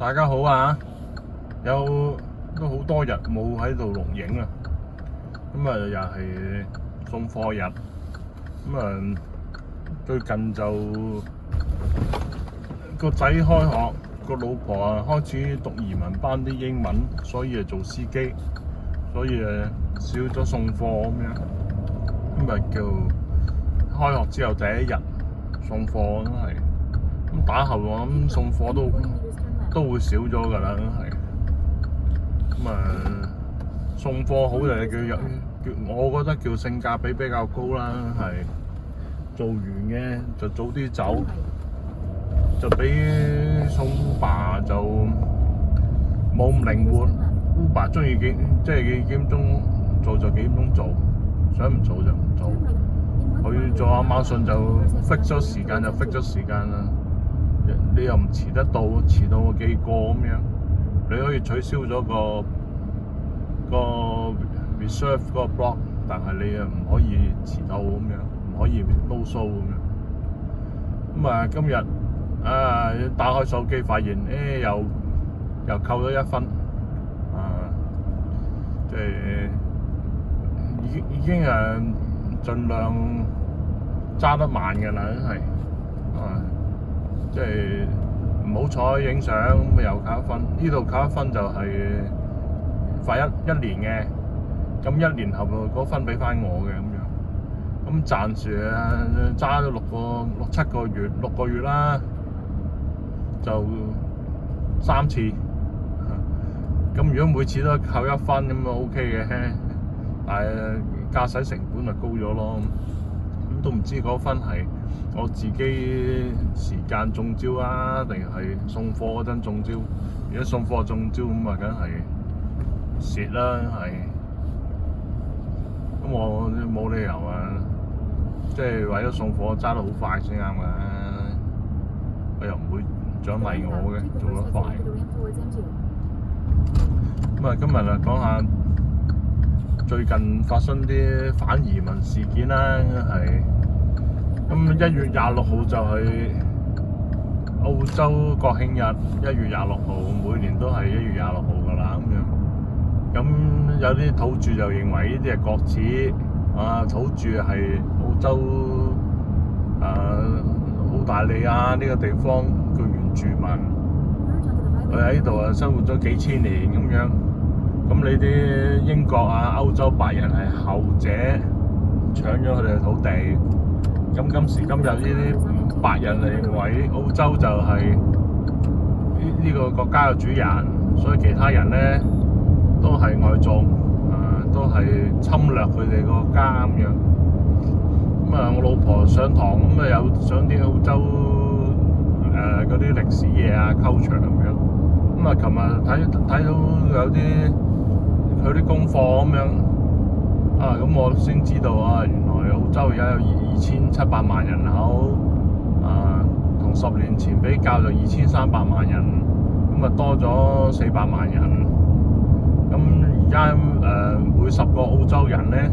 大家好啊！都好多日冇喺度錄影啦，咁啊又係送貨日，咁啊最近就個仔開學，個老婆啊開始讀移民班啲英文，所以啊做司機，所以少咗送貨咁樣，咁啊叫開學之後第一日送貨都係，咁打後我諗送貨都會少咗㗎啦，係咁送貨好就係叫我覺得叫性價比比較高啦，係做完嘅就早啲走，就比送 Uber 就冇咁靈活。Uber 中意幾點鐘做就幾點鐘做，想唔做就唔做。佢做亞馬遜就 fix 咗時間就 fix 咗時間啦。你又唔遲得到，遲到幾個咁樣，你可以取消咗個 reserve 嗰個 block， 但係你又唔可以遲到咁樣，唔可以 no show 咁樣。咁今日打開手機發現又扣咗1分，即係已經盡量揸得慢嘅啦，係即係唔好彩影相咁又扣1分，呢度扣1分就係罰一年嘅，咁1年後嗰分俾翻我嘅咁樣，咁暫時揸咗6、7個月，6個月啦，就3次，咁如果每次都扣1分咁啊 OK 嘅，但係駕駛成本咪高咗咯，咁都唔知嗰分係我自己時間中招啊，定係送貨嗰陣中招？如果送貨中招咁啊，梗係蝕啦，係。咁我冇理由即係為咗送貨揸得好快先啱㗎。佢又唔會獎勵我嘅，做得快。咁今日講下最近發生啲反移民事件啦，係。咁1月26號就係澳洲國慶日，1月26號，每年都係1月26號㗎啦咁樣。咁有啲土著就認為呢啲係國恥，土著係澳洲澳大利亞呢個地方嘅原住民，佢喺呢度生活咗幾千年咁樣。咁你啲英國歐洲白人係後者搶咗佢哋嘅土地。咁今時今日呢啲白人嚟認為澳洲就係呢個國家嘅主人，所以其他人咧都係外族，都係侵略佢哋個國家咁樣。咁我老婆上堂咁有上啲澳洲嗰啲歷史嘢culture咁樣。咁琴日睇到有啲佢啲功課咁樣，咁我先知道原來澳洲而家有2700萬人口，同10年前比較就2300萬人，咁多咗400萬人。咁而家每10個澳洲人咧，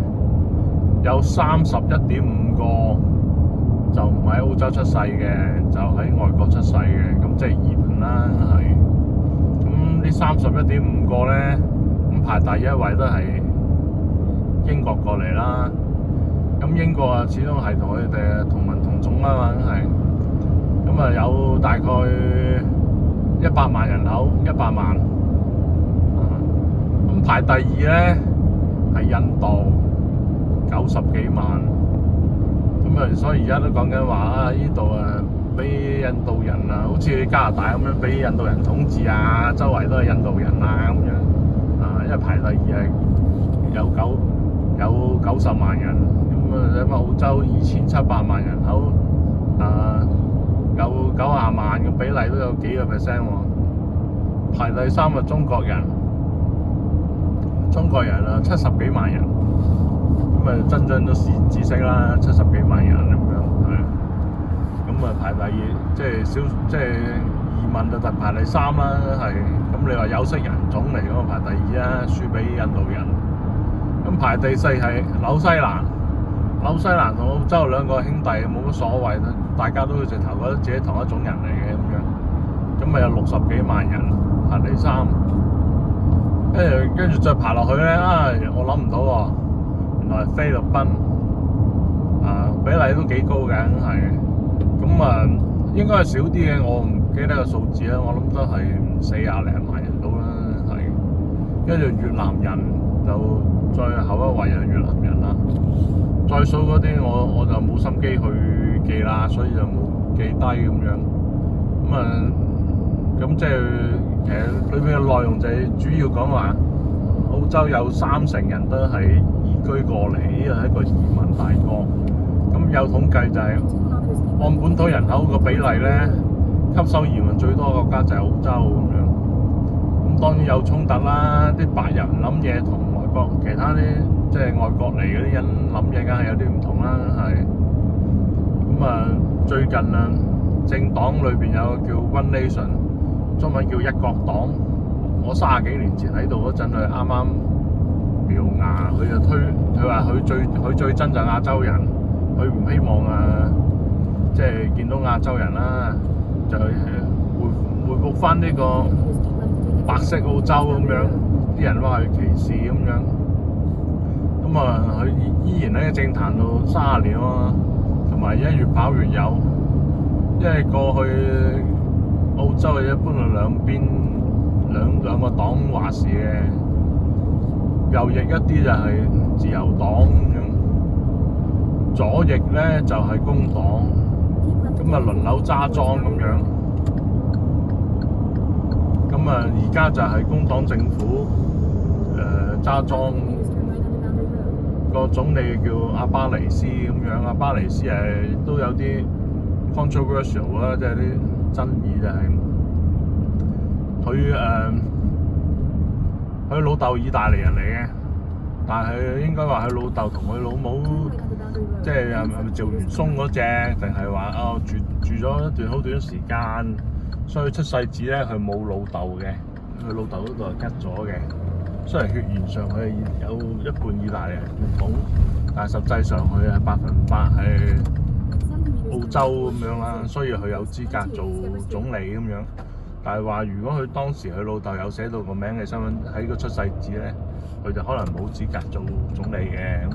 有31.5個就唔喺澳洲出世嘅，就喺外國出世嘅，咁即係移民啦，係。咁呢31.5個咧，咁排第一位都係英國過嚟啦。咁英國始終係同佢哋同文同種啊嘛，係。咁有大概100萬人口，100萬。咁排第2咧係印度，90幾萬。咁所以而家都講緊話呢度俾印度人好似加拿大咁樣俾印度人統治周圍都係印度人咁樣。因為排第2係有90萬人。咁澳洲2700萬人口，有90萬嘅比例都有幾個%喎。排第3係中國人70幾萬人，咁增長咗知識啦，70幾萬人咁樣，係。咁排第2，即係移民就排第3啦，係。咁你話有色人種嚟講排第2啦，輸俾印度人。咁排第4係紐西蘭。紐西蘭同澳洲兩個兄弟冇乜所謂，大家都直頭覺得自己同一種人嚟嘅咁樣，咁咪有60幾萬人行李3，跟住再爬落去咧我諗唔到喎，原來係菲律賓比例都幾高嘅，係咁應該係少啲嘅，我唔記得個數字啦，我諗都係40零萬人到啦，係跟住越南人就再後一位係越南人啦，再數嗰啲我就冇心機去記啦，所以就冇記低咁樣。咁即係其實裏邊嘅內容就係主要講話澳洲有30%人都係移居過嚟，呢個係一個移民大國。咁有統計就係按本土人口個比例咧，吸收移民最多嘅國家就係澳洲咁樣。咁當然有衝突啦，啲白人諗嘢同外國其他啲即係外國嚟嗰啲人諗嘢，梗係有啲唔同啦，係。最近政黨裏邊有個叫 One Nation， 中文叫一國黨。我30幾年前喺度嗰陣，佢啱啱苗芽，佢就佢話佢最憎就亞洲人，佢唔希望即係見到亞洲人啦，就回復翻呢個白色澳洲咁樣，啲人話佢歧視咁樣。佢依然喺政壇度30年喎，同埋而家越跑越有。因為過去澳洲嘅一般係兩個黨話事嘅，右翼一啲就係自由黨咁樣，左翼咧就係工黨，咁輪流揸莊咁樣。而家就係工黨政府揸莊，個總理叫阿巴尼斯咁樣。阿巴尼斯都有啲 controversial 啦，即係啲爭議就係佢老豆意大利人嚟嘅，但係應該話佢老豆同佢老母即係係咪趙元松嗰隻，定係話住咗一段好短時間，所以出世紙咧佢冇老豆嘅，佢老豆嗰度係吉咗嘅。雖然血緣上佢係有一半意大利人血統，但係實際上佢係100%係澳洲咁樣啦，所以佢有資格做總理咁樣。但係話如果佢當時佢老豆有寫到個名嘅身份喺個出世紙咧，佢就可能冇資格做總理嘅。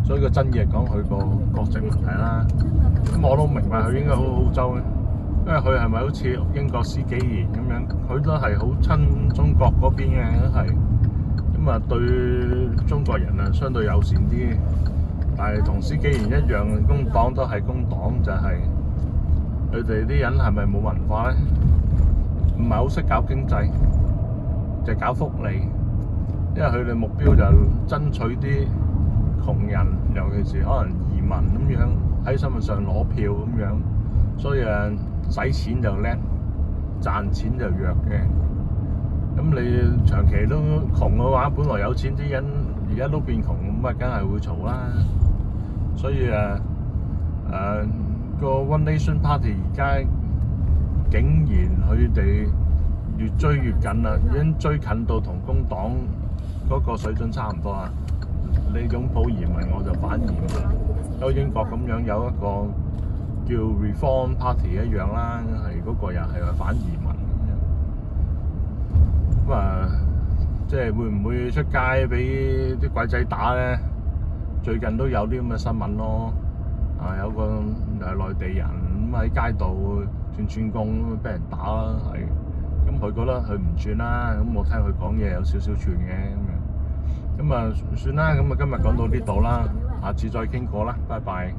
所以個爭議係講佢個國籍問題啦。我都明白佢應該好澳洲嘅，因為佢係咪好似英國施紀賢咁樣，佢都係好親中國嗰邊嘅，都係對中國人相對友善啲。但係同施紀賢一樣，工黨都係工黨，就係佢哋啲人係咪冇文化咧？唔係好識搞經濟，就搞福利，因為佢哋目標就爭取啲窮人，尤其是可能移民咁樣喺身份上攞票咁樣，所以使錢就叻，賺錢就弱嘅。咁你長期都窮嘅話，本來有錢啲人而家都變窮，咁梗係會嘈啦。所以個 One Nation Party 而家竟然佢哋越追越緊啦，已經追近到同工黨嗰個水準差唔多啦。你擁抱移民，我就反移民。有英國咁樣有一個叫 Reform Party 一樣啦，係嗰個又係話反移民咁即係會唔會出街俾啲鬼仔打咧？最近都有啲咁嘅新聞咯。有個內地人咁喺街度轉工俾人打啦，係咁佢覺得佢唔轉啦，咁我聽佢講嘢有少少串嘅咁算啦，咁今日講到呢度啦，下次再傾過啦，拜拜。